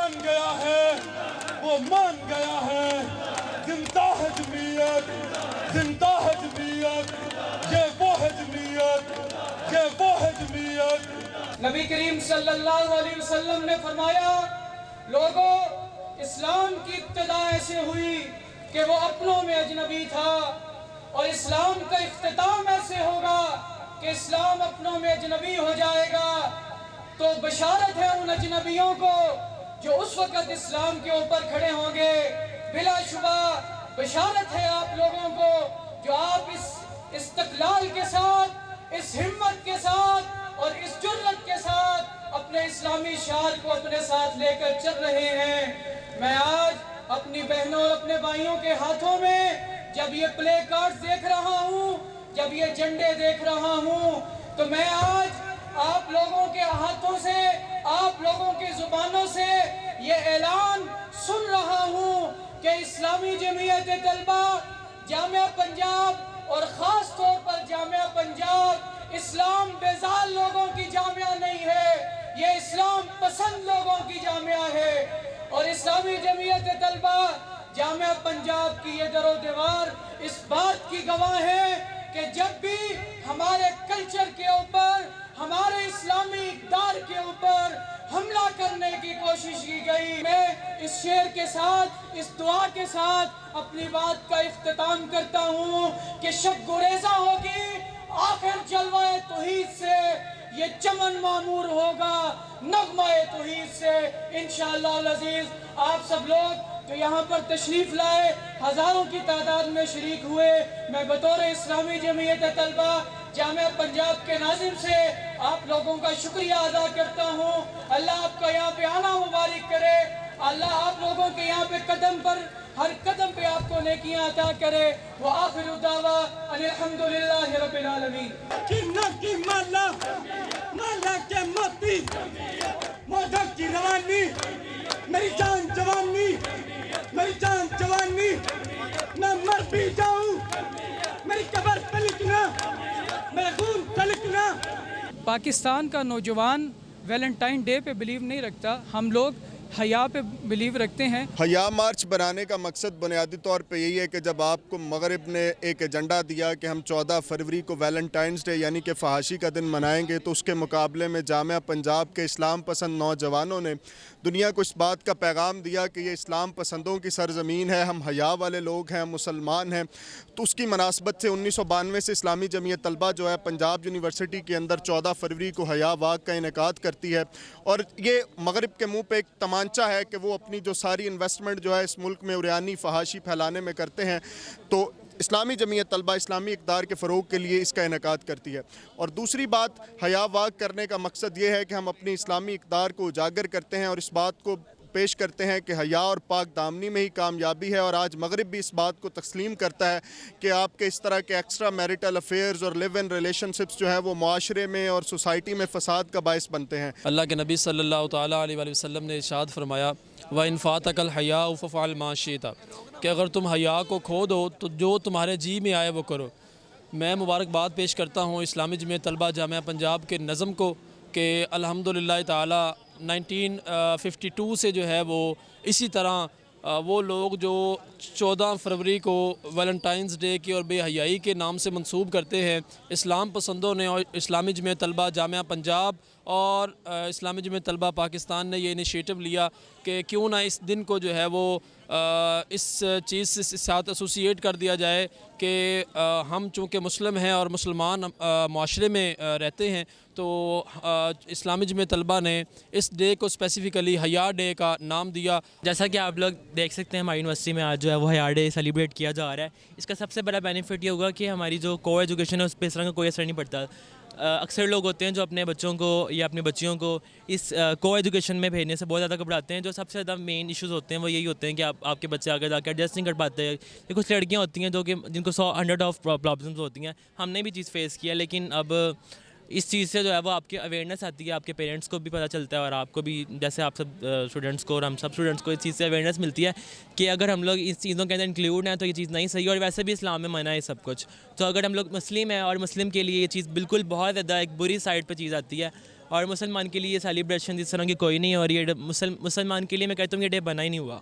मान गया है, वो मान गया है। जिंदा है जमीयत, जिंदा है जमीयत, ये वो है जमीयत, ये वो है जमीयत। नबी करीम सल्लल्लाहु अलैहि वसल्लम ने फरमाया, लोगों, इस्लाम की इब्तिदा ऐसे हुई कि वो अपनों में अजनबी था, और इस्लाम का इख्तिताम ऐसे होगा कि इस्लाम अपनों में अजनबी हो जाएगा। तो बशारत है उन अजनबियों को जो उस वक़्त इस्लाम के ऊपर खड़े होंगे। बिलाशुबा बशारत है आप लोगों को जो आप इस इस्तक़लाल के साथ, इस हिम्मत के साथ और इस जुर्रत के साथ अपने इस्लामी शार को अपने साथ लेकर चल रहे हैं। मैं आज अपनी बहनों और अपने भाइयों के हाथों में जब ये प्ले कार्ड्स देख रहा हूँ, जब ये झंडे देख रहा हूँ, तो मैं आज आप लोगों के हाथों से, आप लोगों की जुबानों से ये ऐलान सुन रहा हूँ कि इस्लामी जमीयत तलबा जामिया पंजाब और ख़ास तौर पर जामिया पंजाब इस्लाम बेज़ाल लोगों की जामिया नहीं है, ये इस्लाम पसंद लोगों की जामिया है। और इस्लामी जमीयत तलबा जामिया पंजाब की ये दरो दीवार इस बात की गवाह है कि जब भी हमारे कल्चर के ऊपर, हमारे इस्लामी इक़दार के ऊपर हमला करने की कोशिश की गई, मैं इस शेर के साथ, इस दुआ के साथ अपनी बात का इख्तिताम करता हूँ कि शब गुरेज़ा होगी आखिर जलवाए तौहीद से, ये चमन मामूर होगा नगमाए तौहीद से इंशाअल्लाह अज़ीज़। आप सब लोग जो यहाँ पर तशरीफ़ लाए, हज़ारों की तादाद में शरीक हुए, मैं बतौर इस्लामी जमीयत तलबा जामिया पंजाब के नाज़िम से आप लोगों का शुक्रिया अदा करता हूँ। अल्लाह आपका यहाँ पे आना मुबारक करे, अल्लाह आप लोगों के यहाँ पे कदम पर, हर कदम पे आपको नेकियां अता करे। वो आखिर दावा अल्हम्दुलिल्लाहि रब्बिल आलमीन। की माला, माला के मोती, मोदक की रवानी, मेरी जान जवानी, मेरी जान जवानी, मैं मर भी जाऊं, मेरी कब्र पे लिखना, मेरा खून पे लिखना। पाकिस्तान का नौजवान वैलेंटाइन डे पे बिलीव नहीं रखता, हम लोग हया पे बिलीव रखते हैं। हया मार्च बनाने का मकसद बुनियादी तौर पे यही है कि जब आपको मगरिब ने एक एजेंडा दिया कि हम 14 फरवरी को वैलेंटाइंस डे यानी कि फहाशी का दिन मनाएंगे, तो उसके मुकाबले में जामिया पंजाब के इस्लाम पसंद नौजवानों ने दुनिया को इस बात का पैगाम दिया कि ये इस्लाम पसंदों की सरज़मीन है, हम हया वाले लोग हैं, मुसलमान हैं। तो उसकी मुनासबत से 1992 से इस्लामी जमीयत तलबा जो है पंजाब यूनिवर्सिटी के अंदर 14 फरवरी को हया वाक़ का इनेकाद करती है, और ये मगरिब के मुँह पे एक तमांचा है कि वो अपनी जो सारी इन्वेस्टमेंट जो है इस मुल्क में उरियानी फहाशी फैलाने में करते हैं। तो इस्लामी जमीयत तलबा इस्लामी इक़दार के फ़रोग़ के लिए इसका इनेकाद करती है। और दूसरी बात, हया वाक़ करने का मकसद ये है कि हम अपनी इस्लामी इक़दार को उजागर करते हैं और इस बात को पेश करते हैं कि हया और पाक दामनी में ही कामयाबी है। और आज मगरिब भी इस बात को तस्लीम करता है कि आपके इस तरह के एक्स्ट्रा मैरिटल अफेयर्स और लिव इन रिलेशनशिप्स जो है वो माशरे में और सोसाइटी में फ़साद का बायस बनते हैं। अल्लाह के नबी सल्लल्लाहु ताला अलैहि वसल्लम ने इरशाद फरमाया, व इन फ़ातकल हया फ़अल मा शिता, कि अगर तुम हया को खो दो तो जो तुम्हारे जी में आए वो करो। मैं मुबारकबाद पेश करता हूँ इस्लामी जमीयत तलबा जामिया पंजाब के नज़म को कि अल्हम्दुलिल्लाह ताला 1952 से जो है वो इसी तरह वो लोग जो 14 फरवरी को वैलेंटाइंस डे की और बेहयाई के नाम से मंसूब करते हैं, इस्लाम पसंदों ने और इस्लामी जमीयत तलबा जामिया पंजाब और इस्लामी जमीयत तलबा पाकिस्तान ने ये इनिशिएटिव लिया कि क्यों ना इस दिन को जो है वो इस चीज़ से साथ एसोसिएट कर दिया जाए कि हम चूँकि मुस्लिम हैं और मुसलमान माशरे में रहते हैं, तो इस्लामी जमीयत तलबा ने इस डे को स्पेसिफ़िकली हया डे का नाम दिया। जैसा कि आप लोग देख सकते हैं हमारी यूनिवर्सिटी में आज जो है वो हया डे सेलिब्रेट किया जा रहा है। इसका सबसे बड़ा बेनिफिट ये होगा कि हमारी जो को एजुकेशन है उस पर इस तरह का कोई असर नहीं पड़ता। अक्सर लोग होते हैं जो अपने बच्चों को या अपनी बच्चियों को इस को एजुकेशन में भेजने से बहुत ज़्यादा घबराते हैं। जो सबसे ज़्यादा मेन इश्यूज़ होते हैं वो यही होते हैं कि आपके बच्चे आगे जाकर एडजस्ट नहीं कर पाते हैं। कुछ लड़कियां होती हैं जो कि जिनको 100 ऑफ प्रॉब्लम्स होती हैं। हमने भी चीज़ फेस किया, लेकिन अब इस चीज़ से जो है वो आपकी अवेयरनेस आती है, आपके पेरेंट्स को भी पता चलता है और आपको भी, जैसे आप सब स्टूडेंट्स को और हम सब स्टूडेंट्स को इस चीज़ से अवेयरनेस मिलती है कि अगर हम लोग इस चीज़ों के अंदर इंक्लूड हैं तो ये चीज़ नहीं सही। और वैसे भी इस्लाम में मना है सब कुछ। तो अगर हम लोग मुस्लिम हैं और मुस्लिम के लिए ये चीज़ बिल्कुल बहुत ज़्यादा एक बुरी साइड पर चीज़ आती है। اور مسلمان کے لیے یہ سیلیبریشن اس طرح کی کوئی نہیں ہے، اور یہ مسلمان کے لیے میں کہتا ہوں یہ ڈے بنا ہی نہیں ہوا.